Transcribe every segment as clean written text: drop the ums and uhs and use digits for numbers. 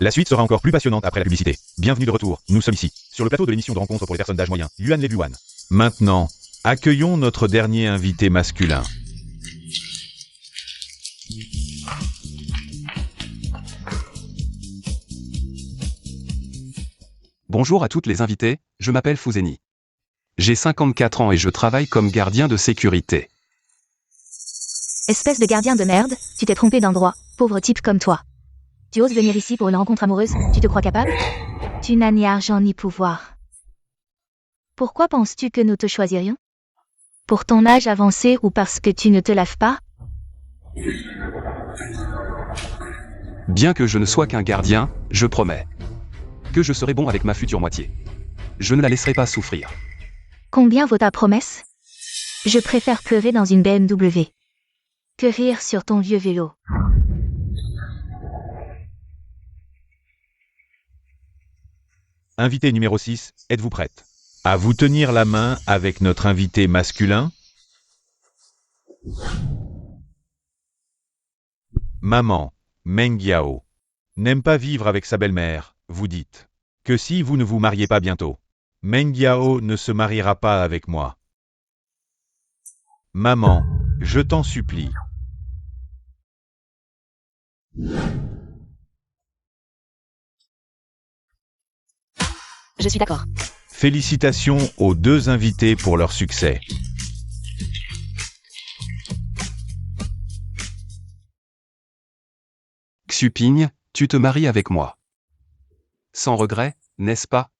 La suite sera encore plus passionnante après la publicité. Bienvenue de retour, nous sommes ici, sur le plateau de l'émission de rencontre pour les personnes d'âge moyen, Yuan Lebuan. Maintenant, accueillons notre dernier invité masculin. Bonjour à toutes les invités, je m'appelle Fouzeni. J'ai 54 ans et je travaille comme gardien de sécurité. Espèce de gardien de merde, tu t'es trompé d'endroit, pauvre type comme toi. Tu oses venir ici pour une rencontre amoureuse, tu te crois capable? Tu n'as ni argent ni pouvoir. Pourquoi penses-tu que nous te choisirions? Pour ton âge avancé ou parce que tu ne te laves pas? Bien que je ne sois qu'un gardien, je promets que je serai bon avec ma future moitié. Je ne la laisserai pas souffrir. Combien vaut ta promesse? Je préfère pleurer dans une BMW que rire sur ton vieux vélo. Invité numéro 6, êtes-vous prête à vous tenir la main avec notre invité masculin? Maman, Meng Yao, n'aime pas vivre avec sa belle-mère, vous dites que si vous ne vous mariez pas bientôt, Meng Yao ne se mariera pas avec moi. Maman, je t'en supplie. Je suis d'accord. Félicitations aux deux invités pour leur succès. Xuping, tu te maries avec moi. Sans regret, n'est-ce pas?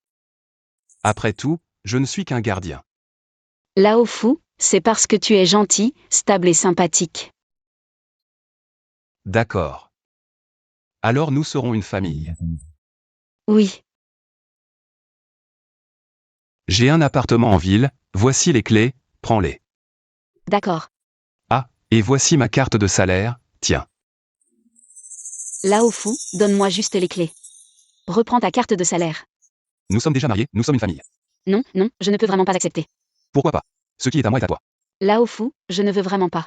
Après tout, je ne suis qu'un gardien. Lao Fu, c'est parce que tu es gentil, stable et sympathique. D'accord. Alors nous serons une famille. Oui. J'ai un appartement en ville, voici les clés, prends-les. D'accord. Ah, et voici ma carte de salaire, tiens. Lao Fu, donne-moi juste les clés. Reprends ta carte de salaire. Nous sommes déjà mariés, nous sommes une famille. Non, non, je ne peux vraiment pas accepter. Pourquoi pas? Ce qui est à moi est à toi. Lao Fu, je ne veux vraiment pas.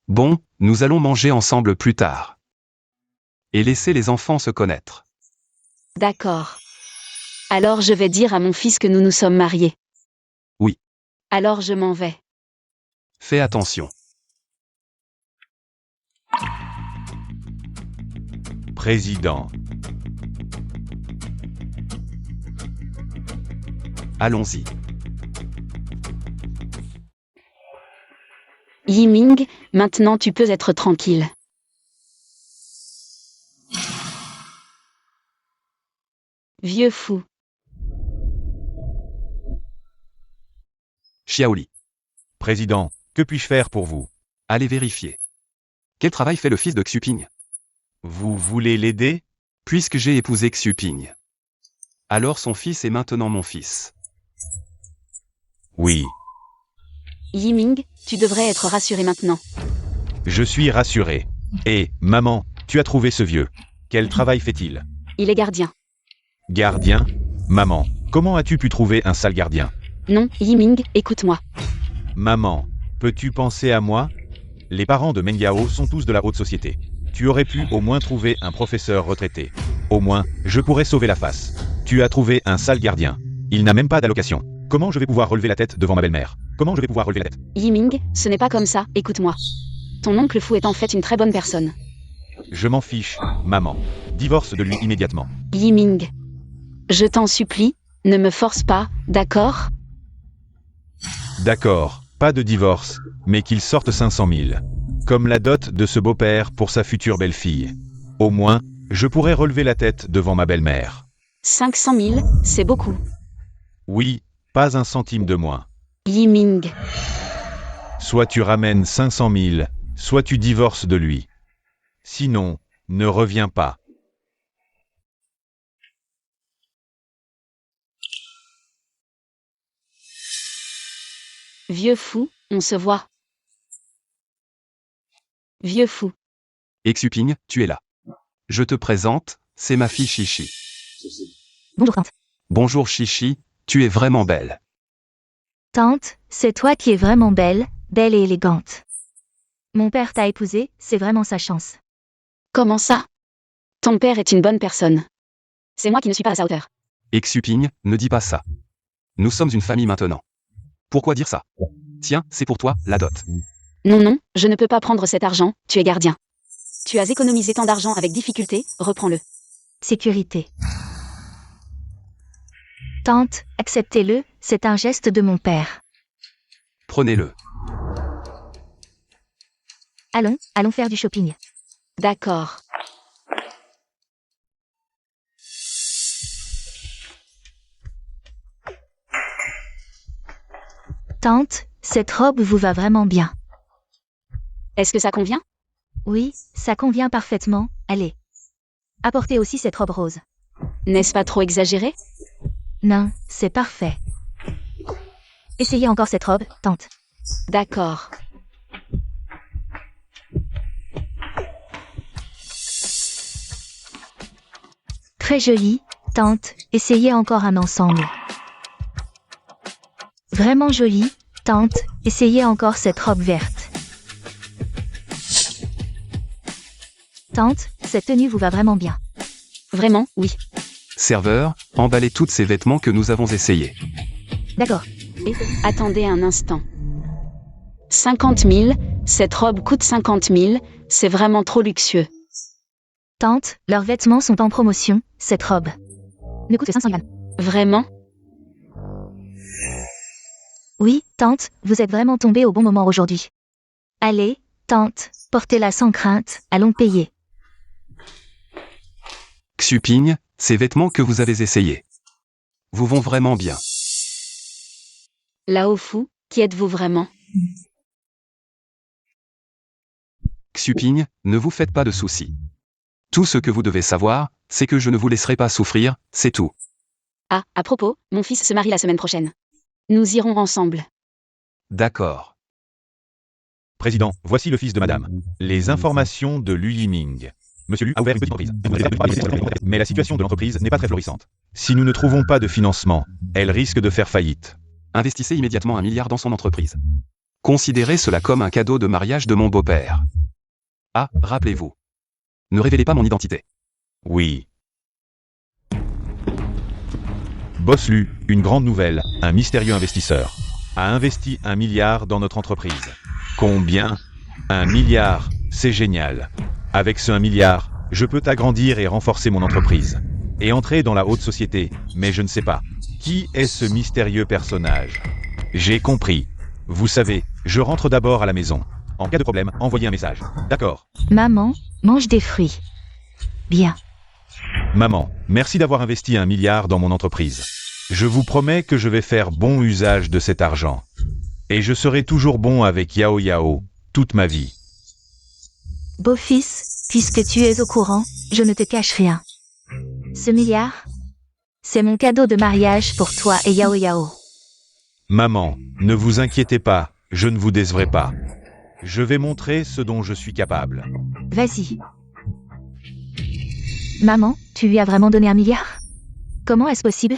Bon, nous allons manger ensemble plus tard. Et laisser les enfants se connaître. D'accord. Alors je vais dire à mon fils que nous nous sommes mariés. Oui. Alors je m'en vais. Fais attention. Président. Allons-y. Yiming, maintenant tu peux être tranquille. Vieux fou. Xiaoli. Président, que puis-je faire pour vous? Allez vérifier. Quel travail fait le fils de Xuping? Vous voulez l'aider? Puisque j'ai épousé Xuping. Alors son fils est maintenant mon fils. Oui. Yiming, tu devrais être rassuré maintenant. Je suis rassuré. Et, maman, tu as trouvé ce vieux. Quel travail fait-il? Il est gardien. Gardien? Maman, comment as-tu pu trouver un sale gardien? Non, Yiming, écoute-moi. Maman, peux-tu penser à moi? Les parents de Meng Yao sont tous de la haute société. Tu aurais pu au moins trouver un professeur retraité. Au moins, je pourrais sauver la face. Tu as trouvé un sale gardien. Il n'a même pas d'allocation. Comment je vais pouvoir relever la tête devant ma belle-mère? Comment je vais pouvoir relever la tête? Yiming, ce n'est pas comme ça, écoute-moi. Ton oncle fou est en fait une très bonne personne. Je m'en fiche, maman. Divorce de lui immédiatement. Yiming. Je t'en supplie, ne me force pas, d'accord? D'accord, pas de divorce, mais qu'il sorte 500 000. Comme la dot de ce beau-père pour sa future belle-fille. Au moins, je pourrais relever la tête devant ma belle-mère. 500 000, c'est beaucoup. Oui, pas un centime de moins. Yiming. Soit tu ramènes 500 000, soit tu divorces de lui. Sinon, ne reviens pas. Vieux fou, on se voit. Vieux fou. Et Xuping, tu es là. Je te présente, c'est ma fille Chichi. Bonjour tante. Bonjour Chichi, tu es vraiment belle. Tante, c'est toi qui es vraiment belle, belle et élégante. Mon père t'a épousée, c'est vraiment sa chance. Comment ça? Ton père est une bonne personne. C'est moi qui ne suis pas à sa hauteur. Xuping, ne dis pas ça. Nous sommes une famille maintenant. Pourquoi dire ça? Tiens, c'est pour toi, la dot. Non, non, je ne peux pas prendre cet argent, tu es gardien. Tu as économisé tant d'argent avec difficulté, reprends-le. Sécurité. Tante, acceptez-le, c'est un geste de mon père. Prenez-le. Allons faire du shopping. D'accord. Tante, cette robe vous va vraiment bien. Est-ce que ça convient? Oui, ça convient parfaitement, allez. Apportez aussi cette robe rose. N'est-ce pas trop exagéré? Non, c'est parfait. Essayez encore cette robe, tante. D'accord. Très jolie, tante, essayez encore un ensemble. Vraiment jolie, tante, essayez encore cette robe verte. Tante, cette tenue vous va vraiment bien. Vraiment, oui. Serveur, emballez tous ces vêtements que nous avons essayés. D'accord. Et attendez un instant. 50 000, cette robe coûte 50 000, c'est vraiment trop luxueux. Tante, leurs vêtements sont en promotion, cette robe ne coûte que 500 yuan. Vraiment? Oui, tante, vous êtes vraiment tombée au bon moment aujourd'hui. Allez, tante, portez-la sans crainte, allons payer. Xuping, ces vêtements que vous avez essayés vous vont vraiment bien. Lao Fu, qui êtes-vous vraiment? Xuping, ne vous faites pas de soucis. Tout ce que vous devez savoir, c'est que je ne vous laisserai pas souffrir, c'est tout. Ah, à propos, mon fils se marie la semaine prochaine. Nous irons ensemble. D'accord. Président, voici le fils de madame. Les informations de Lu Yiming. Monsieur Lu a ouvert une petite entreprise. Mais la situation de l'entreprise n'est pas très florissante. Si nous ne trouvons pas de financement, elle risque de faire faillite. Investissez immédiatement 1 milliard dans son entreprise. Considérez cela comme un cadeau de mariage de mon beau-père. Ah, rappelez-vous. Ne révélez pas mon identité. Oui. Boss Lu, une grande nouvelle, un mystérieux investisseur a investi 1 milliard dans notre entreprise. Combien? 1 milliard, c'est génial. Avec ce 1 milliard, je peux agrandir et renforcer mon entreprise. Et entrer dans la haute société, mais je ne sais pas. Qui est ce mystérieux personnage? J'ai compris. Vous savez, je rentre d'abord à la maison. En cas de problème, envoyez un message. D'accord. Maman, mange des fruits. Bien. Maman, merci d'avoir investi 1 milliard dans mon entreprise. Je vous promets que je vais faire bon usage de cet argent. Et je serai toujours bon avec Yao Yao, toute ma vie. Beau-fils, puisque tu es au courant, je ne te cache rien. Ce milliard, c'est mon cadeau de mariage pour toi et Yao Yao. Maman, ne vous inquiétez pas, je ne vous décevrai pas. Je vais montrer ce dont je suis capable. Vas-y. Maman, tu lui as vraiment donné 1 milliard? Comment est-ce possible?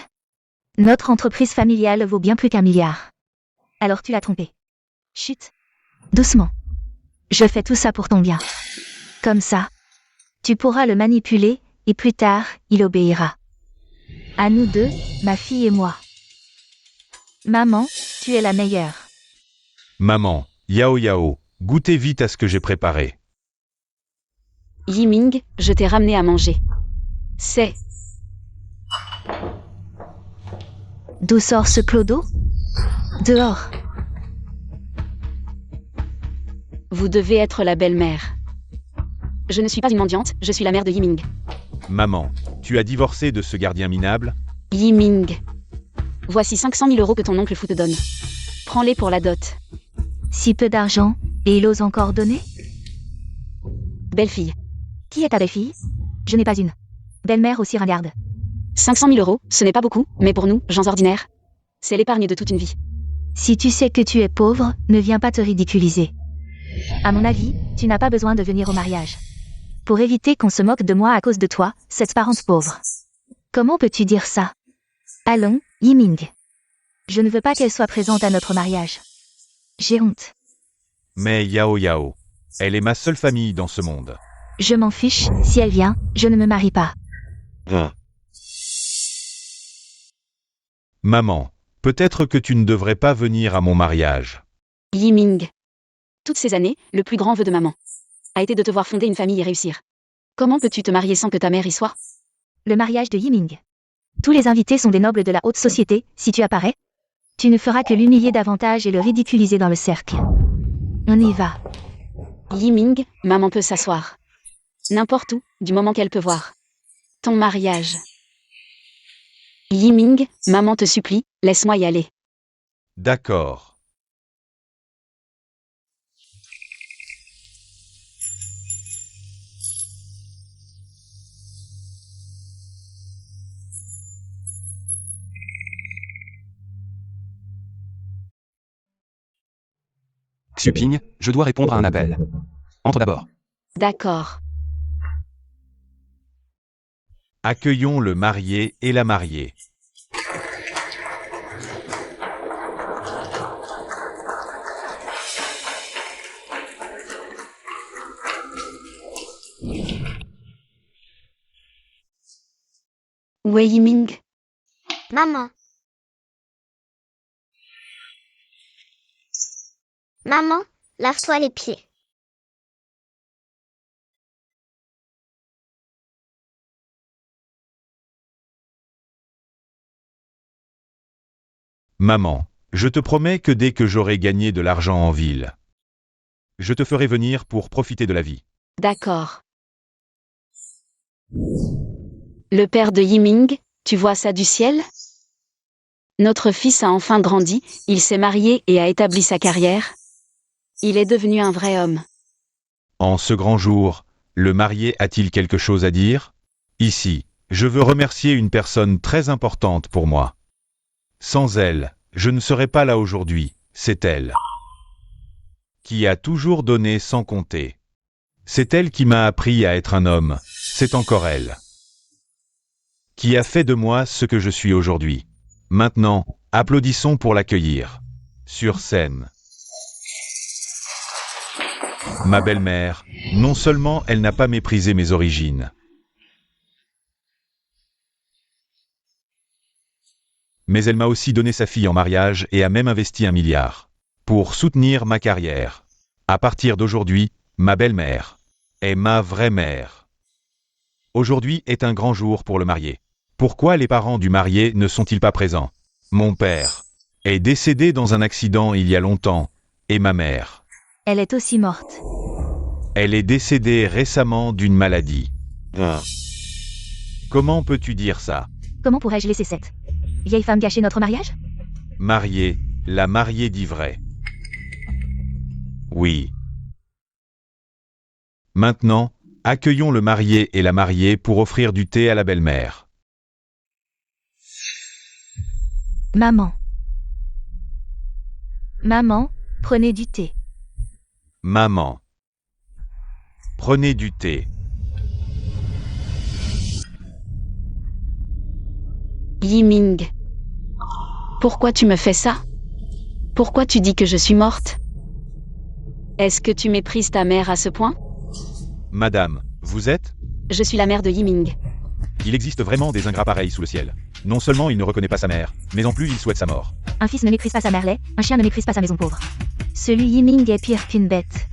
Notre entreprise familiale vaut bien plus qu'1 milliard. Alors tu l'as trompé. Chut. Doucement. Je fais tout ça pour ton bien. Comme ça, tu pourras le manipuler, et plus tard, il obéira. À nous deux, ma fille et moi. Maman, tu es la meilleure. Maman, Yao Yao, goûtez vite à ce que j'ai préparé. Yiming, je t'ai ramené à manger. C'est... D'où sort ce clodo? Dehors. Vous devez être la belle-mère. Je ne suis pas une mendiante, je suis la mère de Yiming. Maman, tu as divorcé de ce gardien minable? Yiming. Voici 500 000 € que ton oncle Fu te donne. Prends-les pour la dot. Si peu d'argent, et il ose encore donner? Belle-fille. Qui est ta belle-fille? Je n'ai pas une. Belle-mère aussi ringarde. 500 000 €, ce n'est pas beaucoup, mais pour nous, gens ordinaires, c'est l'épargne de toute une vie. Si tu sais que tu es pauvre, ne viens pas te ridiculiser. À mon avis, tu n'as pas besoin de venir au mariage. Pour éviter qu'on se moque de moi à cause de toi, cette parente pauvre. Comment peux-tu dire ça? Allons, Yiming. Je ne veux pas qu'elle soit présente à notre mariage. J'ai honte. Mais Yao Yao, elle est ma seule famille dans ce monde. Je m'en fiche, si elle vient, je ne me marie pas. Maman, peut-être que tu ne devrais pas venir à mon mariage. Yiming. Toutes ces années, le plus grand vœu de maman a été de te voir fonder une famille et réussir. Comment peux-tu te marier sans que ta mère y soit? Le mariage de Yiming. Tous les invités sont des nobles de la haute société, si tu apparais, tu ne feras que l'humilier davantage et le ridiculiser dans le cercle. On y va. Yiming, maman peut s'asseoir. N'importe où, du moment qu'elle peut voir. Ton mariage. Yiming, maman te supplie, laisse-moi y aller. D'accord. Xuping, je dois répondre à un appel. Entre d'abord. D'accord. Accueillons le marié et la mariée. Où est Yiming? Maman. Maman, lave-toi les pieds. Maman, je te promets que dès que j'aurai gagné de l'argent en ville, je te ferai venir pour profiter de la vie. D'accord. Le père de Yiming, tu vois ça du ciel? Notre fils a enfin grandi, il s'est marié et a établi sa carrière. Il est devenu un vrai homme. En ce grand jour, le marié a-t-il quelque chose à dire? Ici, je veux remercier une personne très importante pour moi. Sans elle, je ne serais pas là aujourd'hui, c'est elle. Qui a toujours donné sans compter. C'est elle qui m'a appris à être un homme, c'est encore elle. Qui a fait de moi ce que je suis aujourd'hui. Maintenant, applaudissons pour l'accueillir. Sur scène. Ma belle-mère, non seulement elle n'a pas méprisé mes origines, mais elle m'a aussi donné sa fille en mariage et a même investi 1 milliard pour soutenir ma carrière. À partir d'aujourd'hui, ma belle-mère est ma vraie mère. Aujourd'hui est un grand jour pour le marié. Pourquoi les parents du marié ne sont-ils pas présents? Mon père est décédé dans un accident il y a longtemps, et ma mère, Elle est aussi morte. elle est décédée récemment d'une maladie. Comment peux-tu dire ça? Comment pourrais-je laisser cette vieille femme gâcher notre mariage? Mariée, la mariée dit vrai. Oui. Maintenant, accueillons le marié et la mariée pour offrir du thé à la belle-mère. Maman. Maman, prenez du thé. Maman. Prenez du thé. Yiming. Pourquoi tu me fais ça? Pourquoi tu dis que je suis morte? Est-ce que tu méprises ta mère à ce point? Madame, vous êtes? Je suis la mère de Yiming. Il existe vraiment des ingrats pareils sous le ciel. Non seulement il ne reconnaît pas sa mère, mais en plus il souhaite sa mort. Un fils ne méprise pas sa mère laid, un chien ne méprise pas sa maison pauvre. Celui Yiming est pire qu'une bête.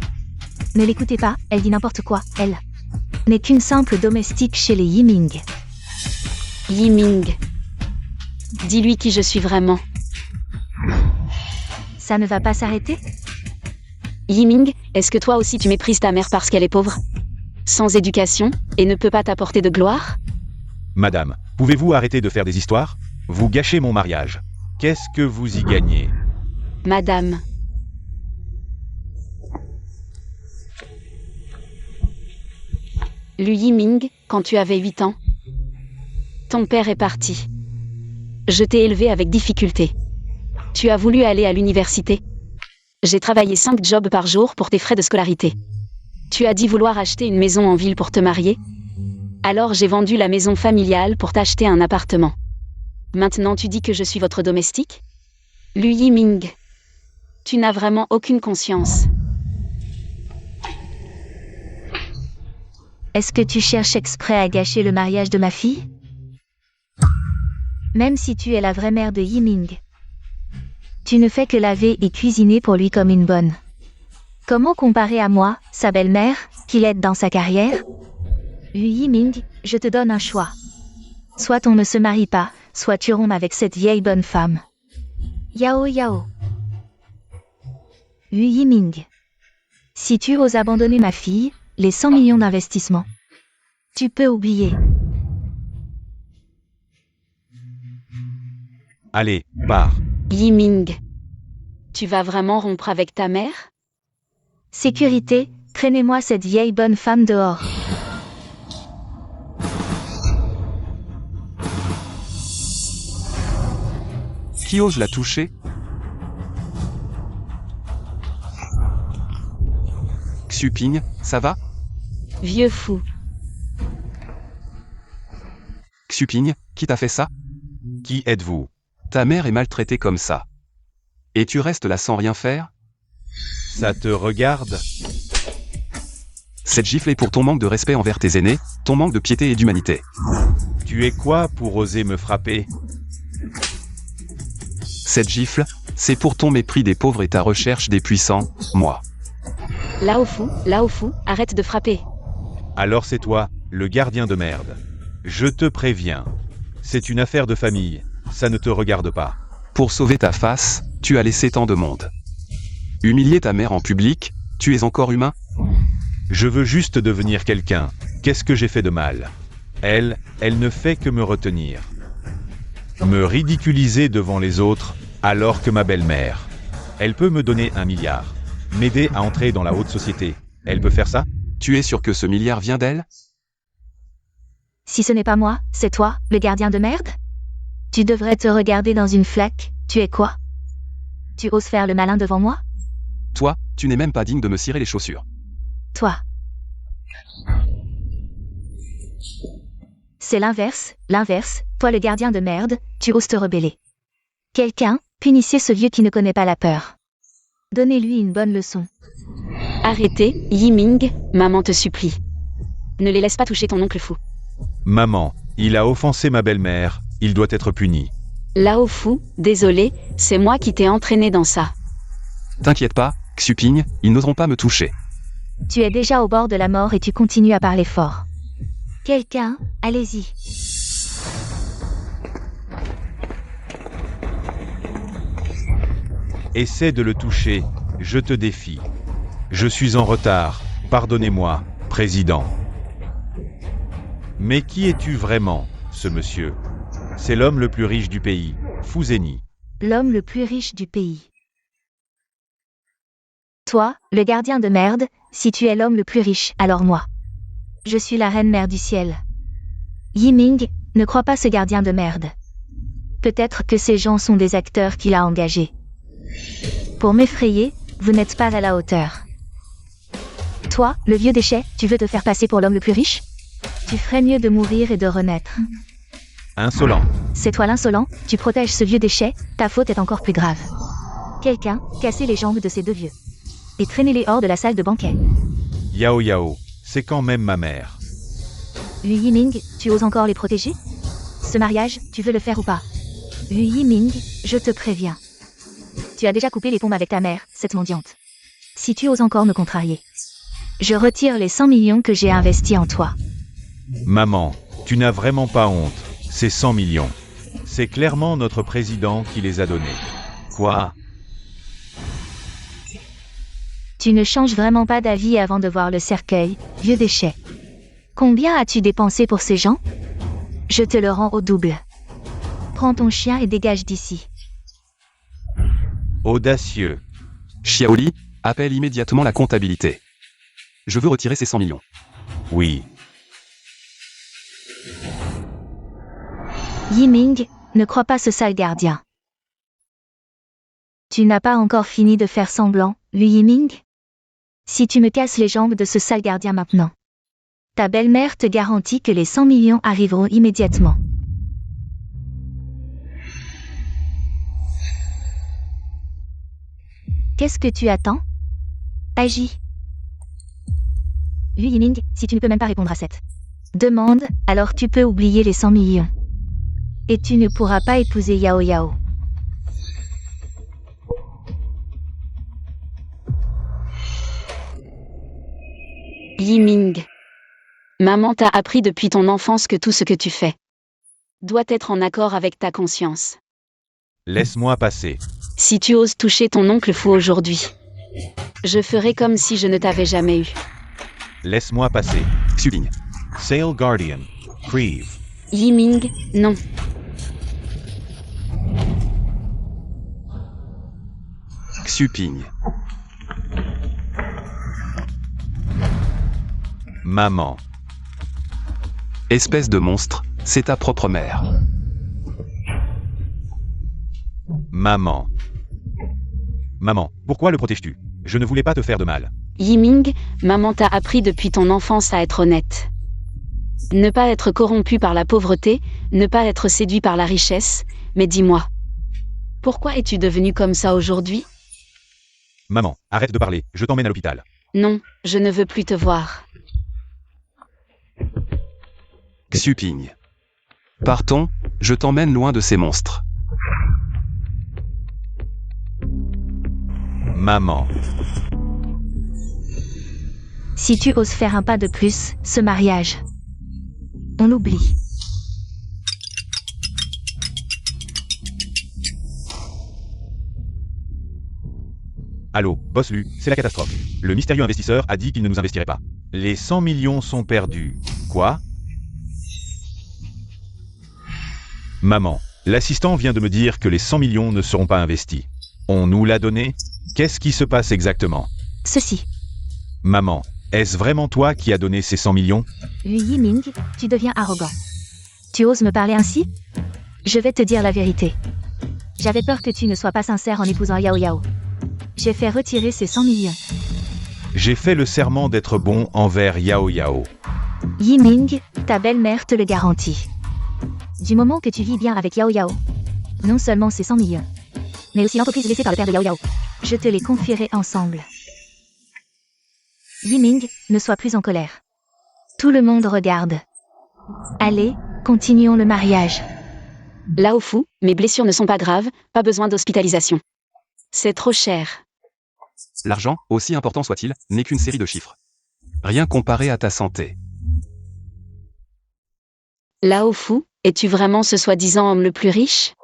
Ne l'écoutez pas, elle dit n'importe quoi, elle n'est qu'une simple domestique chez les Yiming. Yiming. Dis-lui qui je suis vraiment. Ça ne va pas s'arrêter? Yiming, est-ce que toi aussi tu méprises ta mère parce qu'elle est pauvre, sans éducation, et ne peut pas t'apporter de gloire? Madame, pouvez-vous arrêter de faire des histoires? Vous gâchez mon mariage. Qu'est-ce que vous y gagnez? Madame. Lu Yiming, quand tu avais 8 ans, ton père est parti. Je t'ai élevé avec difficulté. Tu as voulu aller à l'université. J'ai travaillé 5 jobs par jour pour tes frais de scolarité. Tu as dit vouloir acheter une maison en ville pour te marier. Alors j'ai vendu la maison familiale pour t'acheter un appartement. Maintenant tu dis que je suis votre domestique? Lu Yiming. Tu n'as vraiment aucune conscience. Est-ce que tu cherches exprès à gâcher le mariage de ma fille? Même si tu es la vraie mère de Yiming. Tu ne fais que laver et cuisiner pour lui comme une bonne. Comment comparer à moi, sa belle-mère, qui l'aide dans sa carrière? Yiming, je te donne un choix. Soit on ne se marie pas, soit tu rompes avec cette vieille bonne femme. Yao Yao. Yiming. Si tu oses abandonner ma fille, les 100 millions d'investissements. Tu peux oublier. Allez, pars. Yiming. Tu vas vraiment rompre avec ta mère? Sécurité, traînez-moi cette vieille bonne femme dehors. Qui ose la toucher? Xuping, ça va? Vieux fou. Xuping, qui t'a fait ça? Qui êtes-vous? Ta mère est maltraitée comme ça. Et tu restes là sans rien faire? Ça te regarde? Cette gifle est pour ton manque de respect envers tes aînés, ton manque de piété et d'humanité. Tu es quoi pour oser me frapper? Cette gifle, c'est pour ton mépris des pauvres et ta recherche des puissants, moi. Lao Fu, arrête de frapper. Alors c'est toi, le gardien de merde. Je te préviens. C'est une affaire de famille, ça ne te regarde pas. Pour sauver ta face, tu as laissé tant de monde. Humilier ta mère en public, tu es encore humain? Je veux juste devenir quelqu'un. Qu'est-ce que j'ai fait de mal? Elle ne fait que me retenir. Me ridiculiser devant les autres, alors que ma belle-mère. Elle peut me donner 1 milliard. M'aider à entrer dans la haute société. Elle peut faire ça? Tu es sûr que ce milliard vient d'elle? Si ce n'est pas moi, c'est toi, le gardien de merde? Tu devrais te regarder dans une flaque, tu es quoi? Tu oses faire le malin devant moi? Toi, tu n'es même pas digne de me cirer les chaussures. Toi. C'est l'inverse, toi le gardien de merde, tu oses te rebeller. Quelqu'un, punissez ce vieux qui ne connaît pas la peur. Donnez-lui une bonne leçon. Arrêtez, Yiming, maman te supplie. Ne les laisse pas toucher ton oncle fou. Maman, il a offensé ma belle-mère, il doit être puni. Lao Fu, désolé, c'est moi qui t'ai entraîné dans ça. T'inquiète pas, Xuping, ils n'oseront pas me toucher. Tu es déjà au bord de la mort et tu continues à parler fort. Quelqu'un, allez-y. Essaie de le toucher, je te défie. Je suis en retard, pardonnez-moi, président. Mais qui es-tu vraiment, ce monsieur? C'est l'homme le plus riche du pays, Fuzeni. L'homme le plus riche du pays. Toi, le gardien de merde, si tu es l'homme le plus riche, alors moi. Je suis la reine mère du ciel. Yiming, ne crois pas ce gardien de merde. Peut-être que ces gens sont des acteurs qu'il a engagés. Pour m'effrayer, vous n'êtes pas à la hauteur. Toi, le vieux déchet, tu veux te faire passer pour l'homme le plus riche? Tu ferais mieux de mourir et de renaître. Insolent. C'est toi l'insolent, tu protèges ce vieux déchet, ta faute est encore plus grave. Quelqu'un, cassez les jambes de ces deux vieux. Et traînez-les hors de la salle de banquet. Yao Yao, c'est quand même ma mère. Yiming, tu oses encore les protéger? Ce mariage, tu veux le faire ou pas? Yiming, je te préviens. Tu as déjà coupé les pompes avec ta mère, cette mendiante. Si tu oses encore me contrarier, je retire les 100 millions que j'ai investis en toi. Maman, tu n'as vraiment pas honte, ces 100 millions. C'est clairement notre président qui les a donnés. Quoi? Tu ne changes vraiment pas d'avis avant de voir le cercueil, vieux déchet. Combien as-tu dépensé pour ces gens? Je te le rends au double. Prends ton chien et dégage d'ici. Audacieux. Xiaoli, appelle immédiatement la comptabilité. Je veux retirer ces 100 millions. Oui. Yiming, ne crois pas ce sale gardien. Tu n'as pas encore fini de faire semblant, Yiming? Si tu me casses les jambes de ce sale gardien maintenant, ta belle-mère te garantit que les 100 millions arriveront immédiatement. Qu'est-ce que tu attends? Agis. Yiming, si tu ne peux même pas répondre à cette demande, alors tu peux oublier les 100 millions. Et tu ne pourras pas épouser Yao Yao. Yiming. Maman t'a appris depuis ton enfance que tout ce que tu fais doit être en accord avec ta conscience. Laisse-moi passer. Si tu oses toucher ton oncle fou aujourd'hui, je ferai comme si je ne t'avais jamais eu. Laisse-moi passer. Xuping. Sail Guardian. Creve. Yiming, non. Xuping. Maman. Espèce de monstre, c'est ta propre mère. Maman. Maman, pourquoi le protèges-tu? Je ne voulais pas te faire de mal. Yiming, maman t'a appris depuis ton enfance à être honnête. Ne pas être corrompu par la pauvreté, ne pas être séduit par la richesse, mais dis-moi. Pourquoi es-tu devenu comme ça aujourd'hui? Maman, arrête de parler, je t'emmène à l'hôpital. Non, je ne veux plus te voir. Xuping. Partons, je t'emmène loin de ces monstres. Maman. Si tu oses faire un pas de plus, ce mariage, on l'oublie. Allô, Boss Lu, c'est la catastrophe. Le mystérieux investisseur a dit qu'il ne nous investirait pas. Les 100 millions sont perdus. Quoi? Maman, l'assistant vient de me dire que les 100 millions ne seront pas investis. On nous l'a donné? Qu'est-ce qui se passe exactement? Ceci. Maman, est-ce vraiment toi qui as donné ces 100 millions? Yiming, tu deviens arrogant. Tu oses me parler ainsi? Je vais te dire la vérité. J'avais peur que tu ne sois pas sincère en épousant Yao Yao. J'ai fait retirer ces 100 millions. J'ai fait le serment d'être bon envers Yao Yao. Yiming, ta belle-mère te le garantit. Du moment que tu vis bien avec Yao Yao, non seulement ces 100 millions, mais aussi l'entreprise laissée par le père de Yao Yao, je te les confierai ensemble. Yiming, ne sois plus en colère. Tout le monde regarde. Allez, continuons le mariage. Lao Fu, mes blessures ne sont pas graves, pas besoin d'hospitalisation. C'est trop cher. L'argent, aussi important soit-il, n'est qu'une série de chiffres. Rien comparé à ta santé. Lao Fu, es-tu vraiment ce soi-disant homme le plus riche?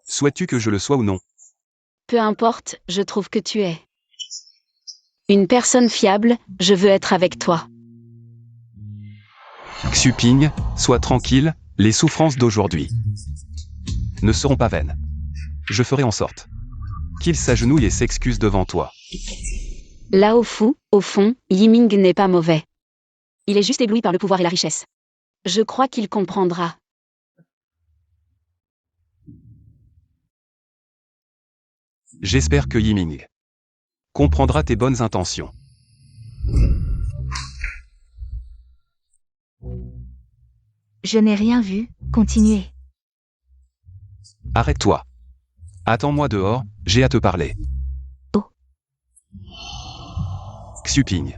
Souhaites-tu que je le sois ou non? Peu importe, je trouve que tu es une personne fiable, je veux être avec toi. Xuping, sois tranquille, les souffrances d'aujourd'hui ne seront pas vaines. Je ferai en sorte qu'il s'agenouille et s'excuse devant toi. Lao Fu, au fond, Yiming n'est pas mauvais. Il est juste ébloui par le pouvoir et la richesse. Je crois qu'il comprendra. J'espère que Yiming comprendra tes bonnes intentions. Je n'ai rien vu, continuez. Arrête-toi. Attends-moi dehors, j'ai à te parler. Oh. Xuping.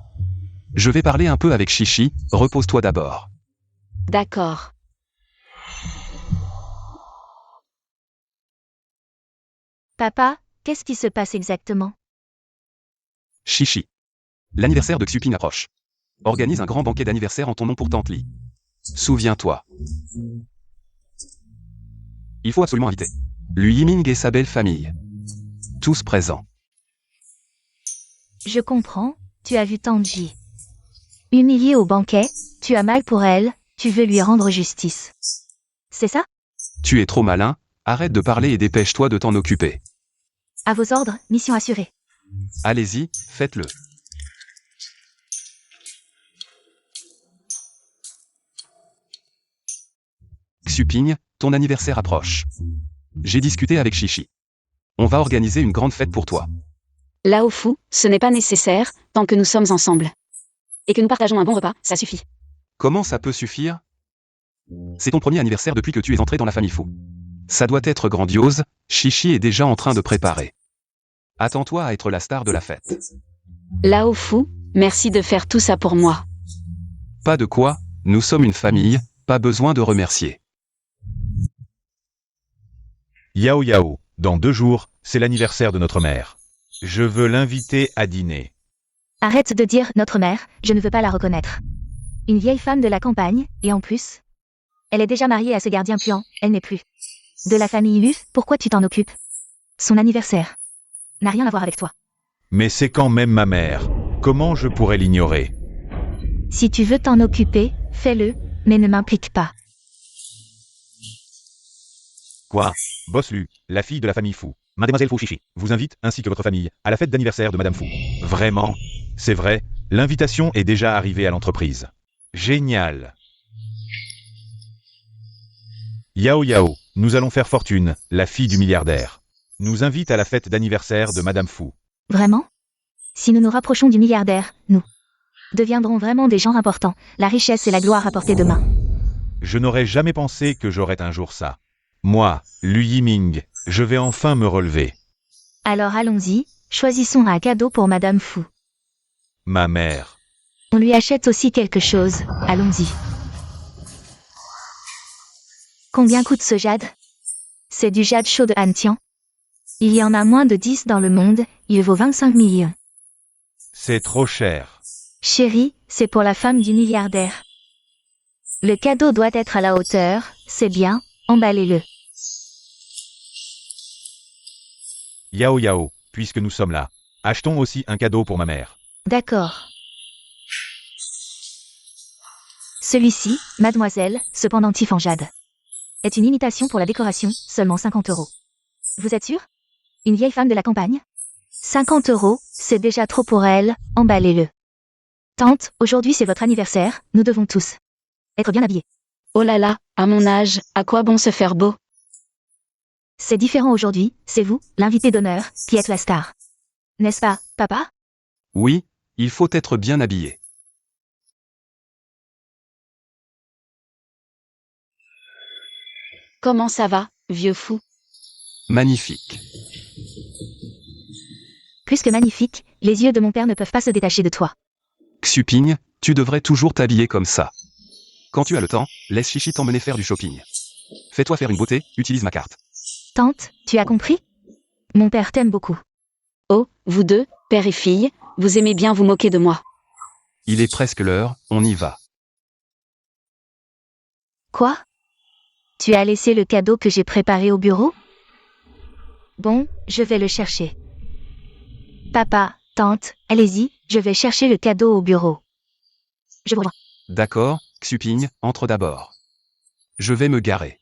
Je vais parler un peu avec Chichi, repose-toi d'abord. D'accord. Papa, qu'est-ce qui se passe exactement? Chichi. L'anniversaire de Xuping approche. Organise un grand banquet d'anniversaire en ton nom pour Tante Li. Souviens-toi. Il faut absolument inviter Lui Yiming et sa belle famille. Tous présents. Je comprends, tu as vu Tanji. Humiliée au banquet, tu as mal pour elle, tu veux lui rendre justice. C'est ça? Tu es trop malin, arrête de parler et dépêche-toi de t'en occuper. À vos ordres, mission assurée. Allez-y, faites-le. Xuping, ton anniversaire approche. J'ai discuté avec Chichi. On va organiser une grande fête pour toi. Lao Fu, ce n'est pas nécessaire, tant que nous sommes ensemble. Et que nous partageons un bon repas, ça suffit. Comment ça peut suffire? C'est ton premier anniversaire depuis que tu es entré dans la famille Fu. Ça doit être grandiose, Chichi est déjà en train de préparer. Attends-toi à être la star de la fête. Lao Fu, merci de faire tout ça pour moi. Pas de quoi, nous sommes une famille, pas besoin de remercier. Yao Yao, dans 2 jours, c'est l'anniversaire de notre mère. Je veux l'inviter à dîner. Arrête de dire notre mère, je ne veux pas la reconnaître. Une vieille femme de la campagne, et en plus, elle est déjà mariée à ce gardien puant, elle n'est plus de la famille Luf, pourquoi tu t'en occupes? Son anniversaire n'a rien à voir avec toi. Mais c'est quand même ma mère. Comment je pourrais l'ignorer? Si tu veux t'en occuper, fais-le, mais ne m'implique pas. Quoi? Boss Lu, la fille de la famille Fu, Mademoiselle Fu Chichi, vous invite, ainsi que votre famille, à la fête d'anniversaire de Madame Fu. Vraiment? C'est vrai, l'invitation est déjà arrivée à l'entreprise. Génial. Yao Yao, nous allons faire fortune, la fille du milliardaire. Nous invite à la fête d'anniversaire de Madame Fu. Vraiment? Si nous nous rapprochons du milliardaire, nous deviendrons vraiment des gens importants, la richesse et la gloire à portée de main. Je n'aurais jamais pensé que j'aurais un jour ça. Moi, Lu Yiming, je vais enfin me relever. Alors allons-y, choisissons un cadeau pour Madame Fu. Ma mère. On lui achète aussi quelque chose, allons-y. Combien coûte ce jade? C'est du jade chaud de Hantian. Il y en a moins de 10 dans le monde, il vaut 25 millions. C'est trop cher. Chérie, c'est pour la femme du milliardaire. Le cadeau doit être à la hauteur, c'est bien, emballez-le. Yao Yao, puisque nous sommes là, achetons aussi un cadeau pour ma mère. D'accord. Celui-ci, mademoiselle, ce pendentif en jade, est une imitation pour la décoration, seulement 50 €. Vous êtes sûr? Une vieille femme de la campagne? 50 €, c'est déjà trop pour elle, emballez-le. Tante, aujourd'hui c'est votre anniversaire, nous devons tous être bien habillés. Oh là là, à mon âge, à quoi bon se faire beau? C'est différent aujourd'hui, c'est vous, l'invité d'honneur, qui êtes la star. N'est-ce pas, papa? Oui, il faut être bien habillé. Comment ça va, vieux fou? Magnifique. Plus que magnifique, les yeux de mon père ne peuvent pas se détacher de toi. Xuping, tu devrais toujours t'habiller comme ça. Quand tu as le temps, laisse Chichi t'emmener faire du shopping. Fais-toi faire une beauté, utilise ma carte. Tante, tu as compris? Mon père t'aime beaucoup. Oh, vous deux, père et fille, vous aimez bien vous moquer de moi. Il est presque l'heure, on y va. Quoi? Tu as laissé le cadeau que j'ai préparé au bureau? Bon, je vais le chercher. Papa, tante, allez-y, je vais chercher le cadeau au bureau. Je vous rejoins. D'accord, Xuping, entre d'abord. Je vais me garer.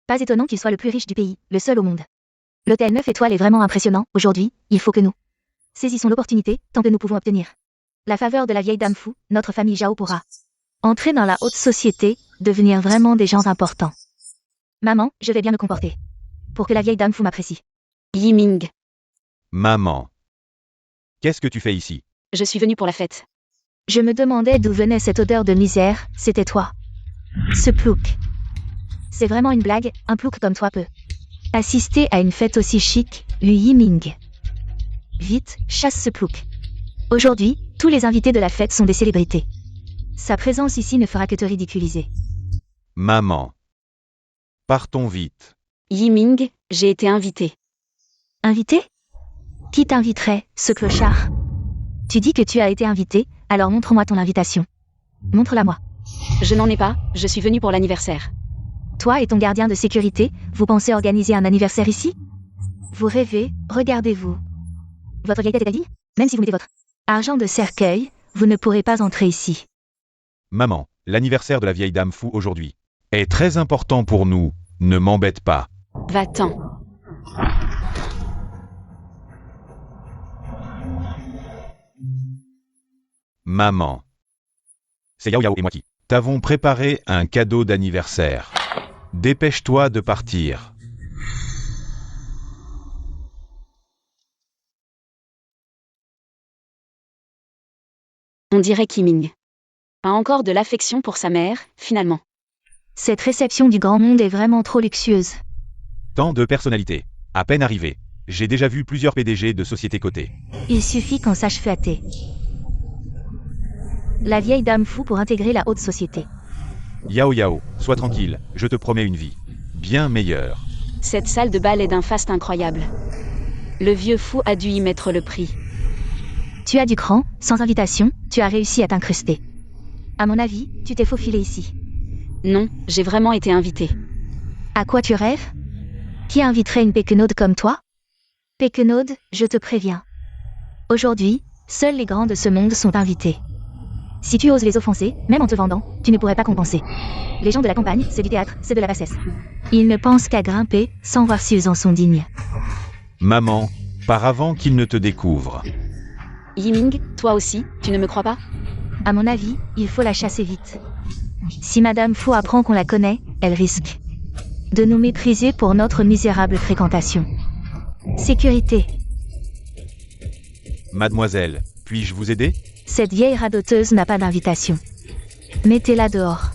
Pas étonnant qu'il soit le plus riche du pays, le seul au monde. L'hôtel 9 étoiles est vraiment impressionnant, aujourd'hui, il faut que nous saisissons l'opportunité, tant que nous pouvons obtenir la faveur de la vieille dame Fu, notre famille Zhao pourra entrer dans la haute société, devenir vraiment des gens importants. Maman, je vais bien me comporter pour que la vieille dame Fu m'apprécie. Yiming, Maman. Qu'est-ce que tu fais ici? je suis venue pour la fête. Je me demandais d'où venait cette odeur de misère, c'était toi. Ce plouc. C'est vraiment une blague, un plouc comme toi peut assister à une fête aussi chic, Lu Yiming. Vite, chasse ce plouc. Aujourd'hui, tous les invités de la fête sont des célébrités. Sa présence ici ne fera que te ridiculiser. Maman. Partons vite. Yiming, j'ai été invitée. Invité? Qui t'inviterait, ce clochard? Tu dis que tu as été invité, alors montre-moi ton invitation. Montre-la-moi. Je n'en ai pas, je suis venue pour l'anniversaire. Toi et ton gardien de sécurité, vous pensez organiser un anniversaire ici? Vous rêvez, regardez-vous. Votre vieille tête est à vie? Même si vous mettez votre argent de cercueil, vous ne pourrez pas entrer ici. Maman, l'anniversaire de la vieille dame Fu aujourd'hui est très important pour nous, ne m'embête pas. Va-t'en. Maman. C'est Yao Yao et moi qui t'avons préparé un cadeau d'anniversaire. Dépêche-toi de partir. On dirait Yiming a encore de l'affection pour sa mère, finalement. Cette réception du grand monde est vraiment trop luxueuse. Tant de personnalités. À peine arrivé. J'ai déjà vu plusieurs PDG de sociétés cotées. Il suffit qu'on sache flatter. La vieille dame fou pour intégrer la haute société. Yao Yao, sois tranquille, je te promets une vie. Bien meilleure. Cette salle de bal est d'un faste incroyable. Le vieux fou a dû y mettre le prix. Tu as du cran, sans invitation, tu as réussi à t'incruster. À mon avis, tu t'es faufilé ici. Non, j'ai vraiment été invitée. À quoi tu rêves? Qui inviterait une péquenaude comme toi? Péquenaude, je te préviens. Aujourd'hui, seuls les grands de ce monde sont invités. Si tu oses les offenser, même en te vendant, tu ne pourrais pas compenser. Les gens de la campagne, c'est du théâtre, c'est de la bassesse. Ils ne pensent qu'à grimper, sans voir s'ils en sont dignes. Maman, par avant qu'il ne te découvre. Yiming, toi aussi, tu ne me crois pas? À mon avis, il faut la chasser vite. Si Madame Fou apprend qu'on la connaît, elle risque de nous mépriser pour notre misérable fréquentation. Sécurité. Mademoiselle, puis-je vous aider? Cette vieille radoteuse n'a pas d'invitation. Mettez-la dehors.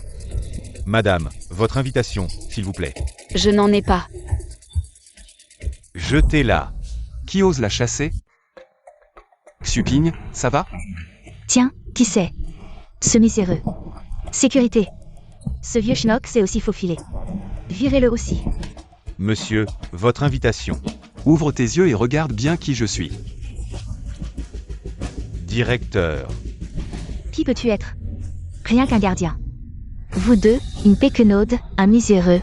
Madame, votre invitation, s'il vous plaît. Je n'en ai pas. Jetez-la. Qui ose la chasser? Xuping, ça va? Tiens, qui c'est? Ce miséreux. Sécurité. Ce vieux schnock s'est aussi faufilé. Virez-le aussi. Monsieur, votre invitation. Ouvre tes yeux et regarde bien qui je suis. Directeur. Qui peux-tu être? Rien qu'un gardien. Vous deux, une péquenaude, un miséreux.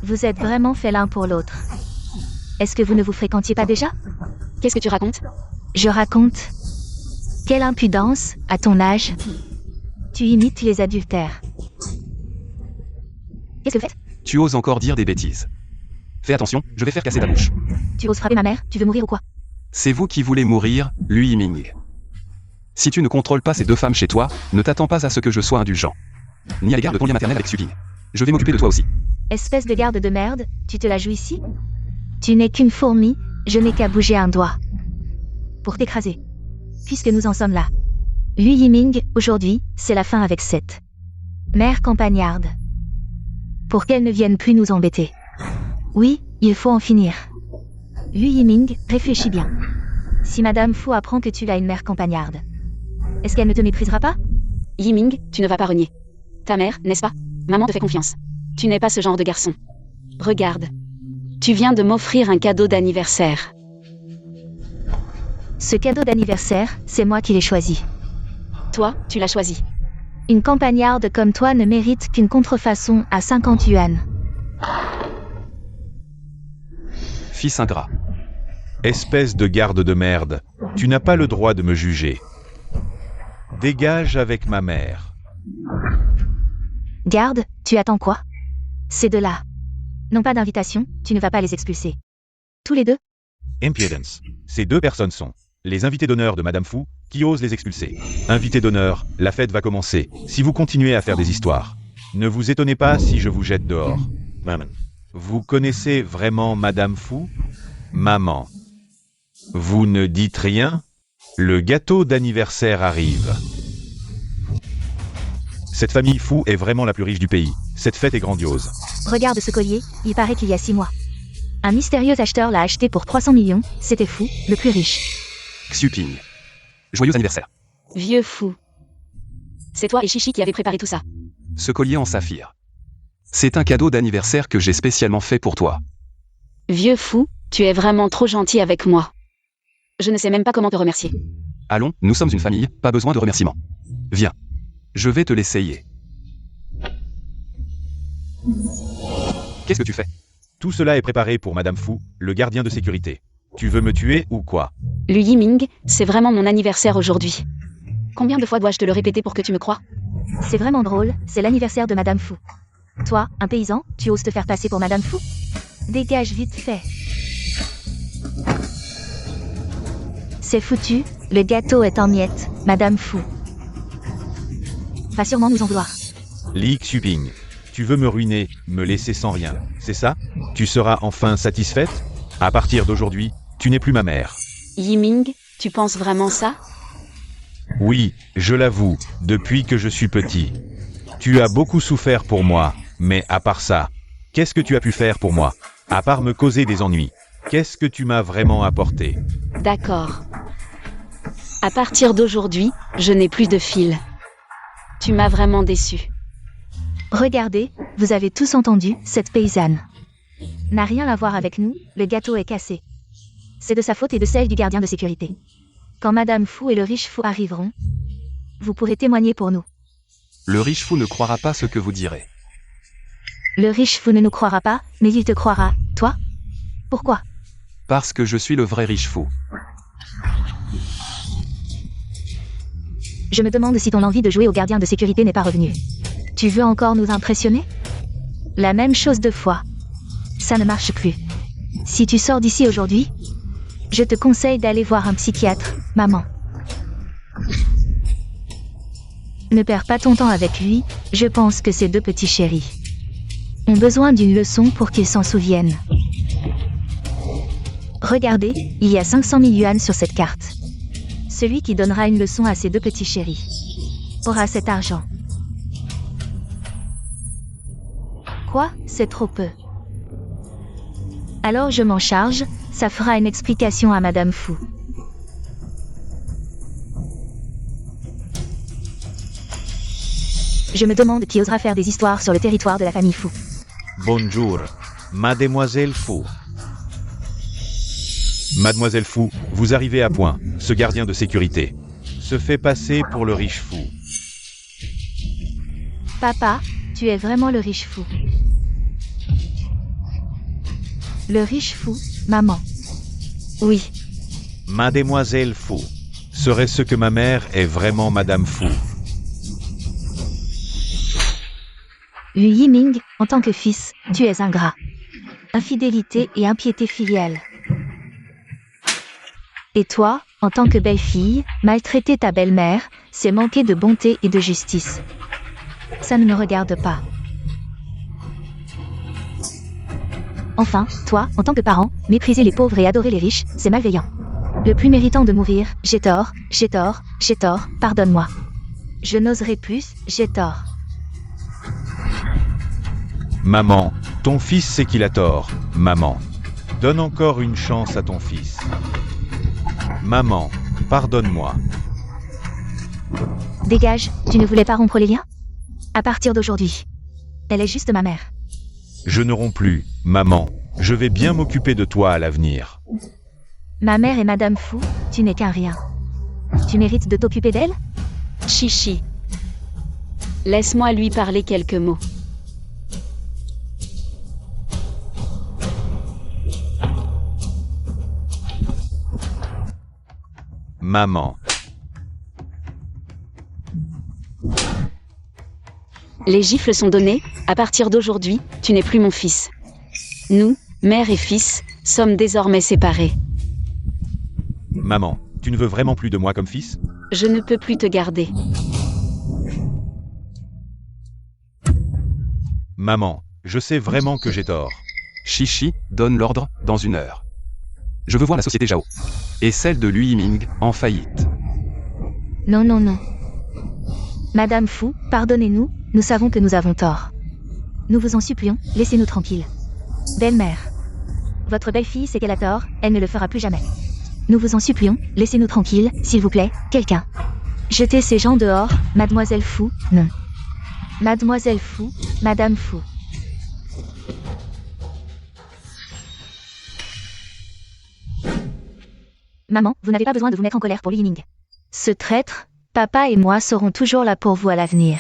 Vous êtes vraiment faits l'un pour l'autre. Est-ce que vous ne vous fréquentiez pas déjà? Qu'est-ce que tu racontes? Je raconte. Quelle impudence, à ton âge. Tu imites les adultères. Qu'est-ce que vous faites? Tu oses encore dire des bêtises. Fais attention, je vais faire casser ta bouche. Tu oses frapper ma mère? Tu veux mourir ou quoi? C'est vous qui voulez mourir, lui Yiming. Si tu ne contrôles pas ces deux femmes chez toi, ne t'attends pas à ce que je sois indulgent. Ni à l'égard de ton lien maternel avec Xuping. Je vais m'occuper de toi aussi. Espèce de garde de merde, tu te la joues ici? Tu n'es qu'une fourmi, je n'ai qu'à bouger un doigt. Pour t'écraser. Puisque nous en sommes là. Lui Yiming, aujourd'hui, c'est la fin avec cette mère campagnarde. Pour qu'elle ne vienne plus nous embêter. Oui, il faut en finir. Lui Yiming, réfléchis bien. Si Madame Fou apprend que tu as une mère campagnarde, est-ce qu'elle ne te méprisera pas? Yiming, tu ne vas pas renier. Ta mère, n'est-ce pas? Maman te fait confiance. Tu n'es pas ce genre de garçon. Regarde. Tu viens de m'offrir un cadeau d'anniversaire. Ce cadeau d'anniversaire, c'est moi qui l'ai choisi. Toi, tu l'as choisi. Une campagnarde comme toi ne mérite qu'une contrefaçon à 50 yuan. Fils ingrat. Espèce de garde de merde, tu n'as pas le droit de me juger. Dégage avec ma mère. Garde, tu attends quoi? Ces deux-là n'ont pas d'invitation, tu ne vas pas les expulser. Tous les deux? Impudence. Ces deux personnes sont les invités d'honneur de Madame Fou, qui osent les expulser. Invités d'honneur, la fête va commencer, si vous continuez à faire des histoires. Ne vous étonnez pas si je vous jette dehors. Maman. Vous connaissez vraiment Madame Fou? Maman. Vous ne dites rien? Le gâteau d'anniversaire arrive. Cette famille Fou est vraiment la plus riche du pays. Cette fête est grandiose. Regarde ce collier, il paraît qu'il y a 6 mois. Un mystérieux acheteur l'a acheté pour 300 millions, c'était fou, le plus riche. Xuping. Joyeux anniversaire. Vieux fou. C'est toi et Chichi qui avez préparé tout ça. Ce collier en saphir. C'est un cadeau d'anniversaire que j'ai spécialement fait pour toi. Vieux fou, tu es vraiment trop gentil avec moi. Je ne sais même pas comment te remercier. Allons, nous sommes une famille, pas besoin de remerciements. Viens. Je vais te l'essayer. Qu'est-ce que tu fais? Tout cela est préparé pour Madame Fou, le gardien de sécurité. Tu veux me tuer ou quoi? Lui Yiming, c'est vraiment mon anniversaire aujourd'hui. Combien de fois dois-je te le répéter pour que tu me crois? C'est vraiment drôle, c'est l'anniversaire de Madame Fou. Toi, un paysan, tu oses te faire passer pour Madame Fou? Dégage vite fait. C'est foutu, le gâteau est en miettes, Madame Fou. Va sûrement nous en vouloir. Li Xuping. Tu veux me ruiner, me laisser sans rien, c'est ça? Tu seras enfin satisfaite? À partir d'aujourd'hui, tu n'es plus ma mère. Yiming, tu penses vraiment ça? Oui, je l'avoue, depuis que je suis petit. Tu as beaucoup souffert pour moi, mais à part ça, qu'est-ce que tu as pu faire pour moi? À part me causer des ennuis, qu'est-ce que tu m'as vraiment apporté? D'accord. À partir d'aujourd'hui, je n'ai plus de fil. Tu m'as vraiment déçu. Regardez, vous avez tous entendu, cette paysanne n'a rien à voir avec nous, le gâteau est cassé. C'est de sa faute et de celle du gardien de sécurité. Quand Madame Fou et le riche fou arriveront, vous pourrez témoigner pour nous. Le riche fou ne croira pas ce que vous direz. Le riche fou ne nous croira pas, mais il te croira, toi? Pourquoi? Parce que je suis le vrai riche fou. Je me demande si ton envie de jouer au gardien de sécurité n'est pas revenue. Tu veux encore nous impressionner? La même chose deux fois. Ça ne marche plus. Si tu sors d'ici aujourd'hui, je te conseille d'aller voir un psychiatre, maman. Ne perds pas ton temps avec lui, je pense que ces deux petits chéris ont besoin d'une leçon pour qu'ils s'en souviennent. Regardez, il y a 500 000 yuan sur cette carte. Celui qui donnera une leçon à ces deux petits chéris aura cet argent. Quoi? C'est trop peu. Alors je m'en charge, ça fera une explication à Madame Fou. Je me demande qui osera faire des histoires sur le territoire de la famille Fou. Bonjour, Mademoiselle Fou. Mademoiselle Fou, vous arrivez à point. Ce gardien de sécurité se fait passer pour le riche fou. Papa, tu es vraiment le riche fou. Le riche fou, maman. Oui, Mademoiselle Fou serait ce que ma mère est vraiment Madame Fou. Lu Yiming, en tant que fils, tu es ingrat. Infidélité et impiété filiale. Et toi, en tant que belle-fille, maltraiter ta belle-mère, c'est manquer de bonté et de justice. Ça ne me regarde pas. Enfin, toi, en tant que parent, mépriser les pauvres et adorer les riches, c'est malveillant. Le plus méritant de mourir, j'ai tort, pardonne-moi. Je n'oserai plus, j'ai tort. Maman, ton fils sait qu'il a tort. Maman, donne encore une chance à ton fils. Maman, pardonne-moi. Dégage, tu ne voulais pas rompre les liens? À partir d'aujourd'hui. Elle est juste ma mère. Je ne romps plus, maman. Je vais bien m'occuper de toi à l'avenir. Ma mère est Madame Fou, tu n'es qu'un rien. Tu mérites de t'occuper d'elle? Chichi. Laisse-moi lui parler quelques mots. Maman, Les gifles sont données, à partir d'aujourd'hui, tu n'es plus mon fils. Nous, mère et fils, sommes désormais séparés. maman, tu ne veux vraiment plus de moi comme fils? Je ne peux plus te garder. Maman, je sais vraiment que j'ai tort. Chichi, donne l'ordre, dans 1 heure. Je veux voir la société Zhao. Et celle de Lui Yiming, en faillite. Non, non, non. Madame Fou, pardonnez-nous, nous savons que nous avons tort. Nous vous en supplions, laissez-nous tranquilles. Belle-mère. Votre belle-fille sait qu'elle a tort, elle ne le fera plus jamais. Nous vous en supplions, laissez-nous tranquilles, s'il vous plaît, quelqu'un. Jetez ces gens dehors, Mademoiselle Fou, non. Mademoiselle Fou, Madame Fou. Maman, vous n'avez pas besoin de vous mettre en colère pour Li Yiming. Ce traître, papa et moi serons toujours là pour vous à l'avenir.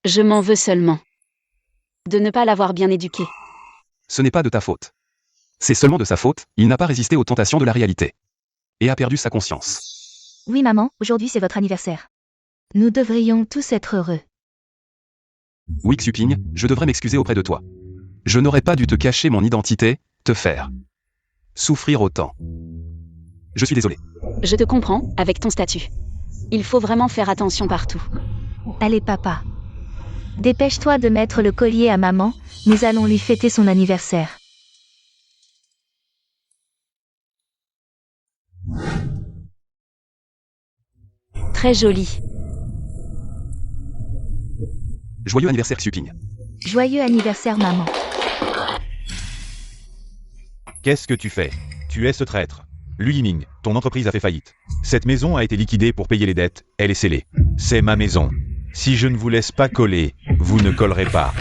Je m'en veux seulement de ne pas l'avoir bien éduqué. Ce n'est pas de ta faute. C'est seulement de sa faute, il n'a pas résisté aux tentations de la réalité. Et a perdu sa conscience. Oui maman, aujourd'hui c'est votre anniversaire. Nous devrions tous être heureux. Oui Xuping, je devrais m'excuser auprès de toi. Je n'aurais pas dû te cacher mon identité, te faire souffrir autant. Je suis désolé. Je te comprends, avec ton statut. Il faut vraiment faire attention partout. Allez papa. Dépêche-toi de mettre le collier à maman, nous allons lui fêter son anniversaire. Très joli. Joyeux anniversaire Xuping. Joyeux anniversaire maman. Qu'est-ce que tu fais? Tu es ce traître. Lu Yiming, ton entreprise a fait faillite. Cette maison a été liquidée pour payer les dettes, elle est scellée. C'est ma maison. Si je ne vous laisse pas coller, vous ne collerez pas.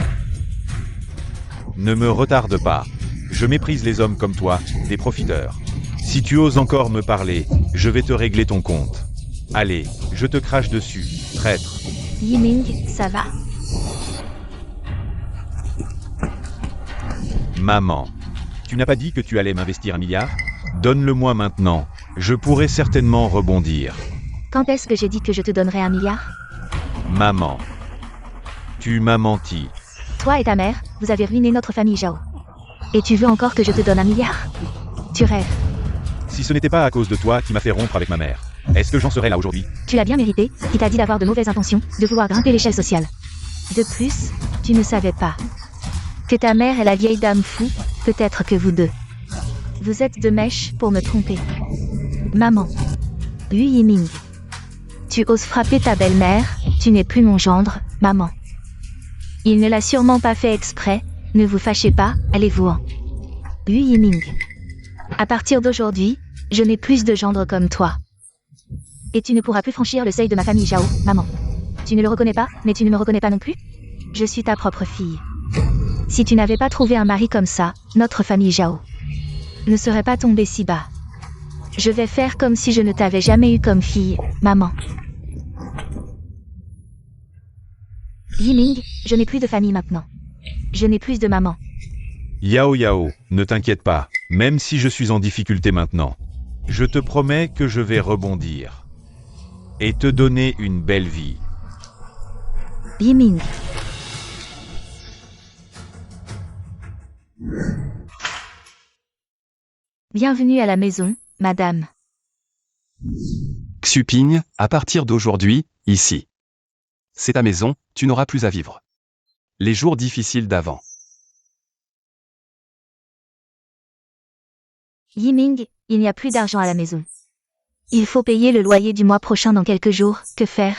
Ne me retarde pas. Je méprise les hommes comme toi, des profiteurs. Si tu oses encore me parler, je vais te régler ton compte. Allez, je te crache dessus, traître. Yiming, ça va? Maman, tu n'as pas dit que tu allais m'investir 1 milliard? Donne-le-moi maintenant, je pourrais certainement rebondir. Quand est-ce que j'ai dit que je te donnerais 1 milliard? Maman, tu m'as menti. Toi et ta mère, vous avez ruiné notre famille Zhao. Et tu veux encore que je te donne 1 milliard? Tu rêves. Si ce n'était pas à cause de toi qui m'a fait rompre avec ma mère, est-ce que j'en serais là aujourd'hui? Tu l'as bien mérité, qui t'a dit d'avoir de mauvaises intentions, de vouloir grimper l'échelle sociale. De plus, tu ne savais pas que ta mère est la vieille dame fou, peut-être que vous deux. Vous êtes de mèche pour me tromper. Maman. Yu Yiming. Tu oses frapper ta belle-mère, tu n'es plus mon gendre, maman. Il ne l'a sûrement pas fait exprès, ne vous fâchez pas, allez-vous-en. Yu Yiming. À partir d'aujourd'hui, je n'ai plus de gendre comme toi. Et tu ne pourras plus franchir le seuil de ma famille Zhao, maman. Tu ne le reconnais pas, mais tu ne me reconnais pas non plus? Je suis ta propre fille. Si tu n'avais pas trouvé un mari comme ça, notre famille Zhao ne serait pas tombée si bas. Je vais faire comme si je ne t'avais jamais eu comme fille, maman. Yiming, je n'ai plus de famille maintenant. Je n'ai plus de maman. Yao Yao, ne t'inquiète pas, même si je suis en difficulté maintenant. Je te promets que je vais rebondir. Et te donner une belle vie. Yiming. Bienvenue à la maison, madame. Xuping, à partir d'aujourd'hui, ici. C'est ta maison, tu n'auras plus à vivre. Les jours difficiles d'avant. Yiming, il n'y a plus d'argent à la maison. Il faut payer le loyer du mois prochain dans quelques jours, que faire?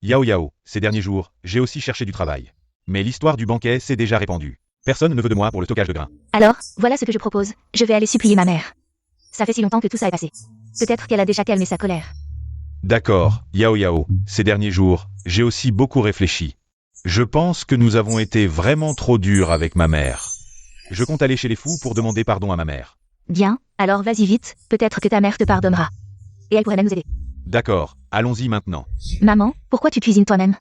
Yao Yao, ces derniers jours, j'ai aussi cherché du travail. Mais l'histoire du banquet s'est déjà répandue. Personne ne veut de moi pour le stockage de grains. Alors, voilà ce que je propose, je vais aller supplier ma mère. Ça fait si longtemps que tout ça est passé. Peut-être qu'elle a déjà calmé sa colère. D'accord, Yao Yao, ces derniers jours, j'ai aussi beaucoup réfléchi. Je pense que nous avons été vraiment trop durs avec ma mère. Je compte aller chez les fous pour demander pardon à ma mère. Bien, alors vas-y vite, peut-être que ta mère te pardonnera. Et elle pourrait même nous aider. D'accord, allons-y maintenant. Maman, pourquoi tu cuisines toi-même?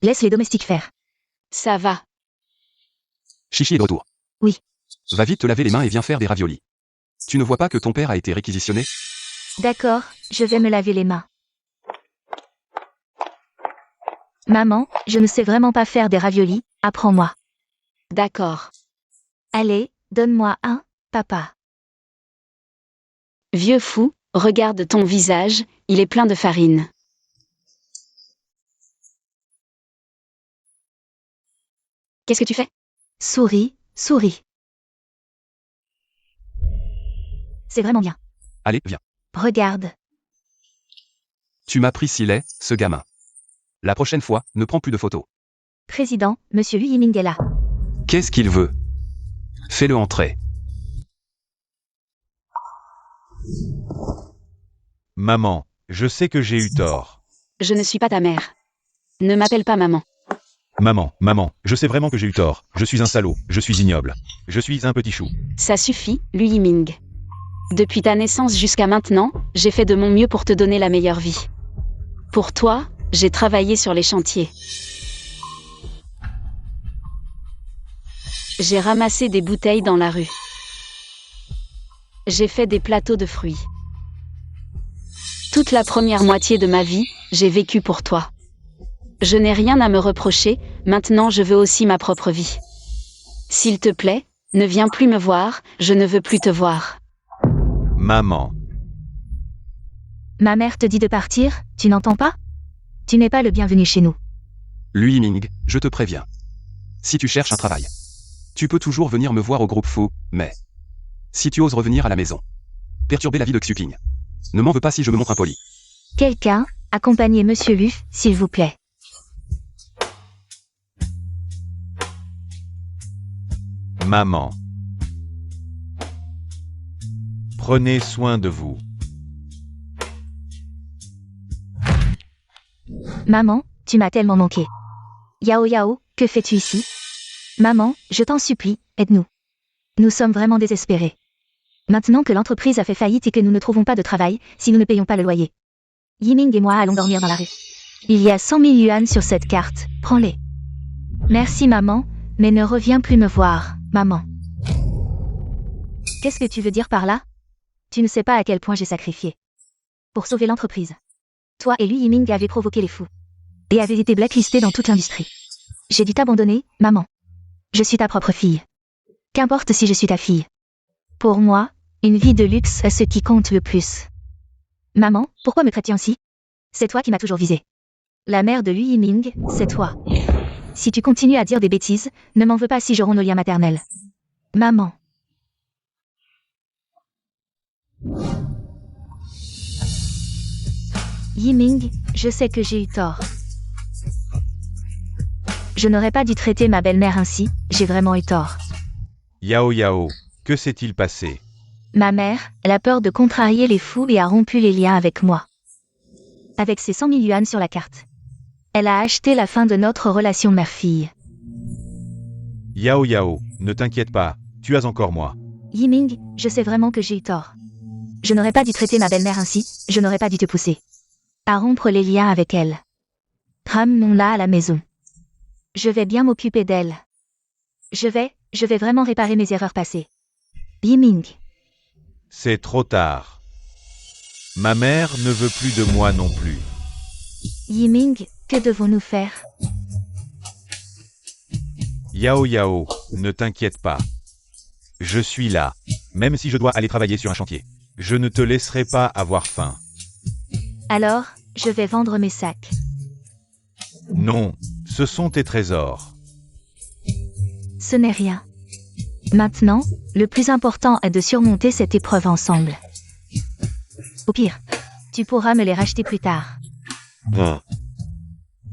Laisse les domestiques faire. Ça va. Chichi est de retour. Oui. Va vite te laver les mains et viens faire des raviolis. Tu ne vois pas que ton père a été réquisitionné? D'accord, je vais me laver les mains. Maman, je ne sais vraiment pas faire des raviolis, apprends-moi. D'accord. Allez, donne-moi un, papa. Vieux fou, regarde ton visage, il est plein de farine. Qu'est-ce que tu fais? Souris, souris. C'est vraiment bien. Allez, viens. Regarde. Tu m'as pris si laid, ce gamin. La prochaine fois, ne prends plus de photos. Président, monsieur Yu Yiming est là. Qu'est-ce qu'il veut? Fais-le entrer. Maman, je sais que j'ai eu tort. Je ne suis pas ta mère. Ne m'appelle pas maman. Maman, je sais vraiment que j'ai eu tort. Je suis un salaud, je suis ignoble. Je suis un petit chou. Ça suffit, Lu Yiming. Depuis ta naissance jusqu'à maintenant, j'ai fait de mon mieux pour te donner la meilleure vie. Pour toi, j'ai travaillé sur les chantiers. J'ai ramassé des bouteilles dans la rue. J'ai fait des plateaux de fruits. Toute la première moitié de ma vie, j'ai vécu pour toi. Je n'ai rien à me reprocher, maintenant je veux aussi ma propre vie. S'il te plaît, ne viens plus me voir, je ne veux plus te voir. Maman, Ma mère te dit de partir, tu n'entends pas? Tu n'es pas le bienvenu chez nous. Lu Yiming, je te préviens. Si tu cherches un travail, tu peux toujours venir me voir au groupe fou, mais si tu oses revenir à la maison, perturber la vie de Xuping, ne m'en veux pas si je me montre impoli. Quelqu'un, accompagnez monsieur Lu, s'il vous plaît. maman. Prenez soin de vous. Maman, tu m'as tellement manqué. Yao Yao, que fais-tu ici? Maman, je t'en supplie, aide-nous. Nous sommes vraiment désespérés. Maintenant que l'entreprise a fait faillite et que nous ne trouvons pas de travail, si nous ne payons pas le loyer. Yiming et moi allons dormir dans la rue. Il y a 100 000 yuan sur cette carte, prends-les. Merci maman, mais ne reviens plus me voir, maman. Qu'est-ce que tu veux dire par là? Tu ne sais pas à quel point j'ai sacrifié. Pour sauver l'entreprise. Toi et lui Yiming avez provoqué les fous. Et avez été blacklisté dans toute l'industrie. J'ai dû t'abandonner, maman. Je suis ta propre fille. Qu'importe si je suis ta fille. Pour moi, une vie de luxe est ce qui compte le plus. Maman, pourquoi me traites-tu ainsi? C'est toi qui m'as toujours visé. La mère de Lui Yiming, c'est toi. Si tu continues à dire des bêtises, ne m'en veux pas si je romps nos liens maternels. Maman. Yiming, je sais que j'ai eu tort. Je n'aurais pas dû traiter ma belle-mère ainsi, j'ai vraiment eu tort. Yao Yao, que s'est-il passé? Ma mère, elle a peur de contrarier les fous et a rompu les liens avec moi. Avec ses 100 000 yuan sur la carte. Elle a acheté la fin de notre relation mère-fille. Yao Yao, ne t'inquiète pas, tu as encore moi. Yiming, je sais vraiment que j'ai eu tort. Je n'aurais pas dû traiter ma belle-mère ainsi, je n'aurais pas dû te pousser à rompre les liens avec elle. Ramenons-la à la maison. Je vais bien m'occuper d'elle. Je vais vraiment réparer mes erreurs passées. Yiming. C'est trop tard. Ma mère ne veut plus de moi non plus. Yiming, que devons-nous faire? Yao Yao, ne t'inquiète pas. Je suis là, même si je dois aller travailler sur un chantier. Je ne te laisserai pas avoir faim. Alors, je vais vendre mes sacs. Non, ce sont tes trésors. Ce n'est rien. Maintenant, le plus important est de surmonter cette épreuve ensemble. Au pire, tu pourras me les racheter plus tard.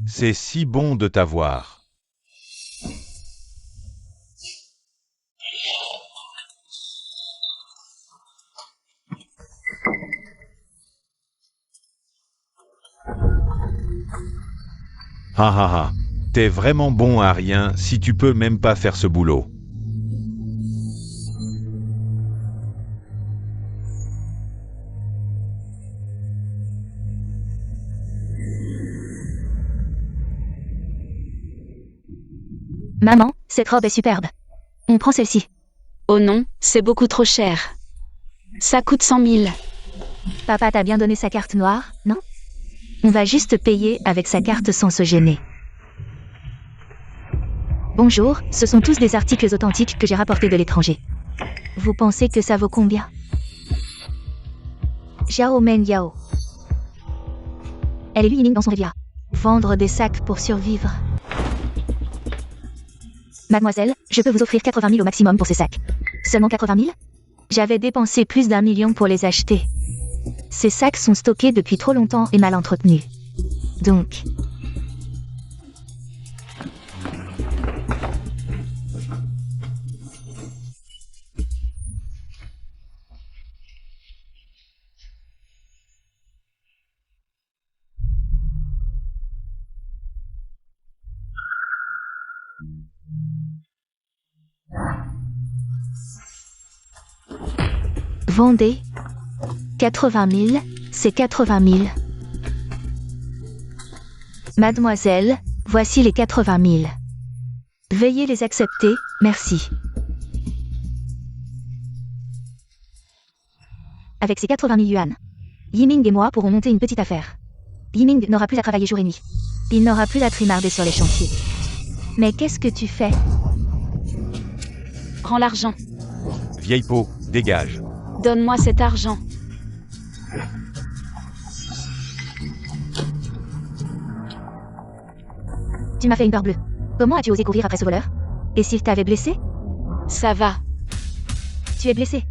C'est si bon de t'avoir. Ha ha ha. T'es vraiment bon à rien si tu peux même pas faire ce boulot. Maman, cette robe est superbe. On prend celle-ci. Oh non, c'est beaucoup trop cher. Ça coûte 100 000. Papa t'a bien donné sa carte noire, non? On va juste payer avec sa carte sans se gêner. Bonjour, ce sont tous des articles authentiques que j'ai rapportés de l'étranger. Vous pensez que ça vaut combien? Xiao Men Yao. Elle est Lui Yiming dans son rivière. Vendre des sacs pour survivre. Mademoiselle, je peux vous offrir 80 000 au maximum pour ces sacs. Seulement 80 000? J'avais dépensé plus d'1 million pour les acheter. Ces sacs sont stockés depuis trop longtemps et mal entretenus. Donc... Vendez. 80 000, c'est 80 000. Mademoiselle, voici les 80 000. Veuillez les accepter, merci. Avec ces 80 000 yuan, Yiming et moi pourrons monter une petite affaire. Yiming n'aura plus à travailler jour et nuit. Il n'aura plus à trimarder sur les chantiers. Mais qu'est-ce que tu fais? Prends l'argent. Vieille peau, dégage. Donne-moi cet argent. Tu m'as fait une peur bleue. Comment as-tu osé courir après ce voleur? Et s'il t'avait blessé? Ça va. Tu es blessé.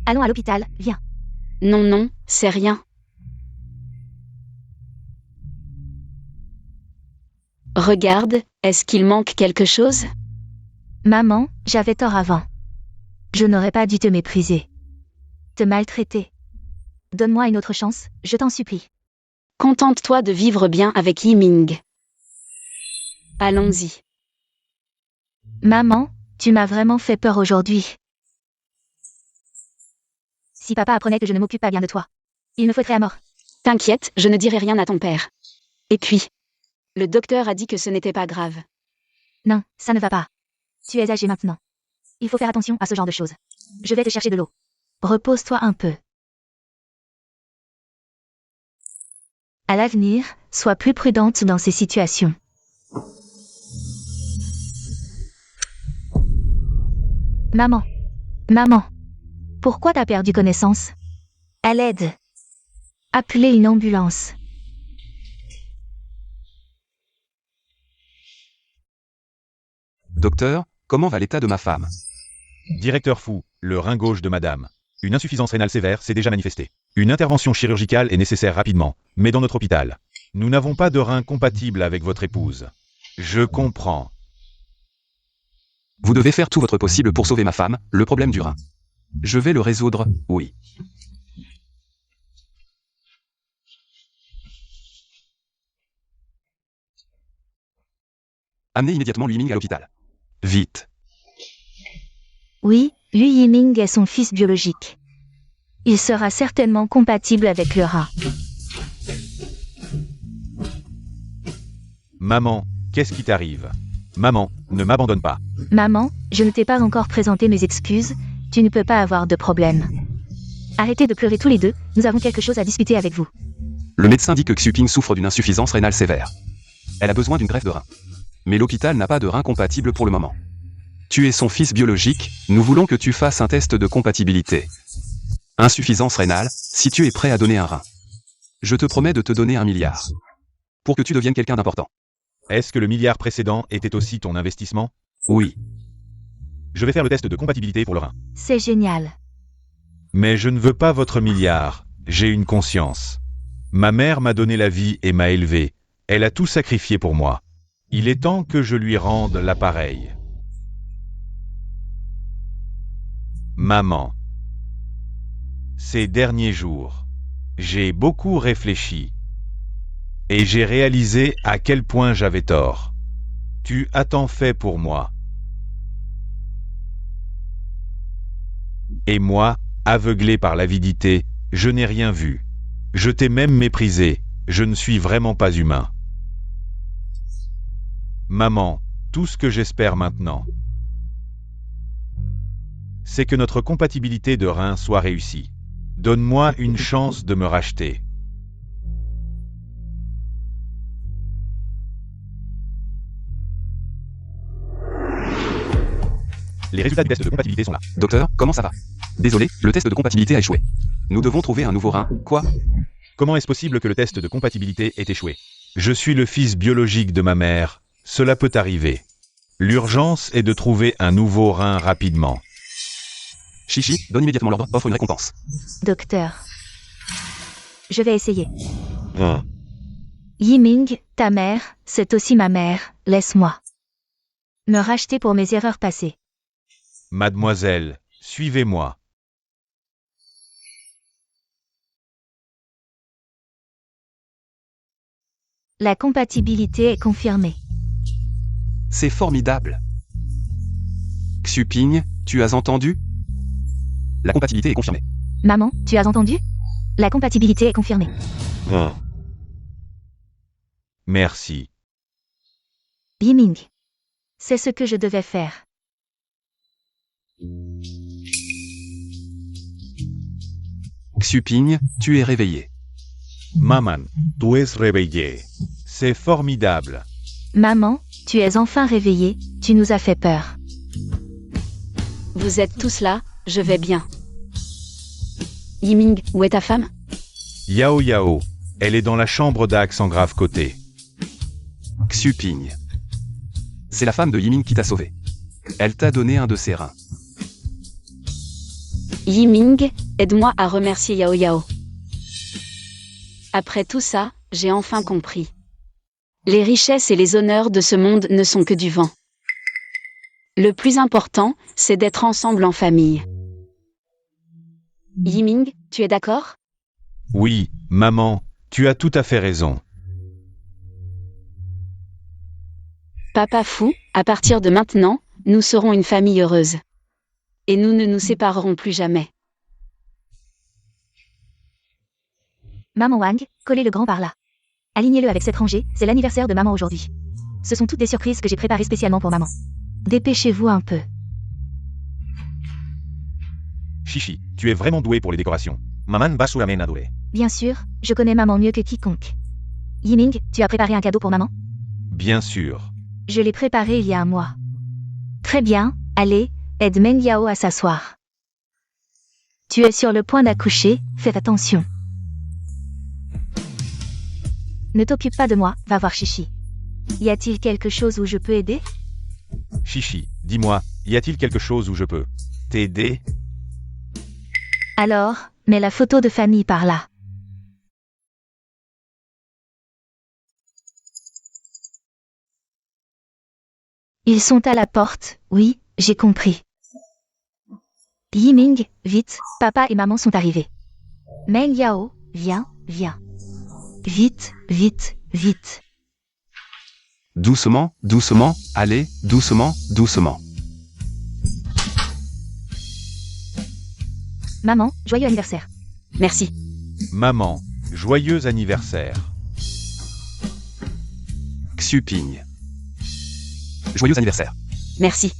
Allons à l'hôpital, viens. Non, non, c'est rien. Regarde, est-ce qu'il manque quelque chose? Maman, j'avais tort avant. Je n'aurais pas dû te mépriser. Te maltraiter. Donne-moi une autre chance, je t'en supplie. Contente-toi de vivre bien avec Yiming. Allons-y. Maman, tu m'as vraiment fait peur aujourd'hui. Si papa apprenait que je ne m'occupe pas bien de toi, il me faudrait à mort. T'inquiète, je ne dirai rien à ton père. Et puis, le docteur a dit que ce n'était pas grave. Non, ça ne va pas. Tu es âgé maintenant. Il faut faire attention à ce genre de choses. Je vais te chercher de l'eau. Repose-toi un peu. À l'avenir, sois plus prudente dans ces situations. Maman. Maman. Pourquoi t'as perdu connaissance? À l'aide. Appelez une ambulance. Docteur, comment va l'état de ma femme? Directeur Fou, le rein gauche de madame. Une insuffisance rénale sévère s'est déjà manifestée. Une intervention chirurgicale est nécessaire rapidement, mais dans notre hôpital. Nous n'avons pas de rein compatible avec votre épouse. Je comprends. Vous devez faire tout votre possible pour sauver ma femme, le problème du rein. Je vais le résoudre, oui. Amenez immédiatement Yiming à l'hôpital. Vite. Oui, Yu Yiming est son fils biologique. Il sera certainement compatible avec le rat. Maman, qu'est-ce qui t'arrive? Maman, ne m'abandonne pas. Maman, je ne t'ai pas encore présenté mes excuses, tu ne peux pas avoir de problème. Arrêtez de pleurer tous les deux, nous avons quelque chose à discuter avec vous. Le médecin dit que Xuping souffre d'une insuffisance rénale sévère. Elle a besoin d'une greffe de rein. Mais l'hôpital n'a pas de rein compatible pour le moment. Tu es son fils biologique, nous voulons que tu fasses un test de compatibilité. Insuffisance rénale, si tu es prêt à donner un rein. Je te promets de te donner 1 milliard. Pour que tu deviennes quelqu'un d'important. Est-ce que le milliard précédent était aussi ton investissement? Oui. Je vais faire le test de compatibilité pour le rein. C'est génial. Mais je ne veux pas votre milliard, j'ai une conscience. Ma mère m'a donné la vie et m'a élevé. Elle a tout sacrifié pour moi. Il est temps que je lui rende l'appareil. Maman. Ces derniers jours, j'ai beaucoup réfléchi. Et j'ai réalisé à quel point j'avais tort. Tu as tant fait pour moi. Et moi, aveuglé par l'avidité, je n'ai rien vu. Je t'ai même méprisé, je ne suis vraiment pas humain. Maman, tout ce que j'espère maintenant, c'est que notre compatibilité de reins soit réussie. Donne-moi une chance de me racheter. Les résultats du test de compatibilité sont là. Docteur, comment ça va? Désolé, le test de compatibilité a échoué. Nous devons trouver un nouveau rein. Quoi? Comment est-ce possible que le test de compatibilité ait échoué? Je suis le fils biologique de ma mère. Cela peut arriver. L'urgence est de trouver un nouveau rein rapidement. Chichi, donne immédiatement l'ordre, offre une récompense. Docteur. Je vais essayer. Yiming, ta mère, c'est aussi ma mère, laisse-moi me racheter pour mes erreurs passées. Mademoiselle, suivez-moi. La compatibilité est confirmée. C'est formidable. Xuping, tu as entendu? La compatibilité est confirmée. Maman, tu as entendu? La compatibilité est confirmée. Merci. Yiming. C'est ce que je devais faire. Xuping, tu es réveillé. Maman, tu es réveillée. C'est formidable. Maman, tu es enfin réveillée, tu nous as fait peur. Vous êtes tous là, je vais bien. Yiming, où est ta femme? Yao Yao, elle est dans la chambre d'Axe en grave côté. Xuping. C'est la femme de Yiming qui t'a sauvé. Elle t'a donné un de ses reins. Yiming, aide-moi à remercier Yao Yao. Après tout ça, j'ai enfin compris. Les richesses et les honneurs de ce monde ne sont que du vent. Le plus important, c'est d'être ensemble en famille. Yiming, tu es d'accord? Oui, maman, tu as tout à fait raison. Papa fou, à partir de maintenant, nous serons une famille heureuse. Et nous ne nous séparerons plus jamais. Maman Wang, collez le grand par là. Alignez-le avec cette rangée, c'est l'anniversaire de maman aujourd'hui. Ce sont toutes des surprises que j'ai préparées spécialement pour maman. Dépêchez-vous un peu. Chichi, tu es vraiment doué pour les décorations. Maman va solamente adoré. Bien sûr, je connais maman mieux que quiconque. Yiming, tu as préparé un cadeau pour maman? Bien sûr. Je l'ai préparé il y a un mois. Très bien, allez, aide Meng Yao à s'asseoir. Tu es sur le point d'accoucher, fais attention. Ne t'occupe pas de moi, va voir Chichi. Y a-t-il quelque chose où je peux aider? Chichi, dis-moi, y a-t-il quelque chose où je peux t'aider? Alors, mets la photo de famille par là. Ils sont à la porte, oui, j'ai compris. Yiming, vite, papa et maman sont arrivés. Meng Yao, viens, viens. Vite, vite, vite. Doucement, doucement, allez, doucement, doucement. Maman, joyeux anniversaire. Merci. Maman, joyeux anniversaire. Xuping. Joyeux anniversaire. Merci.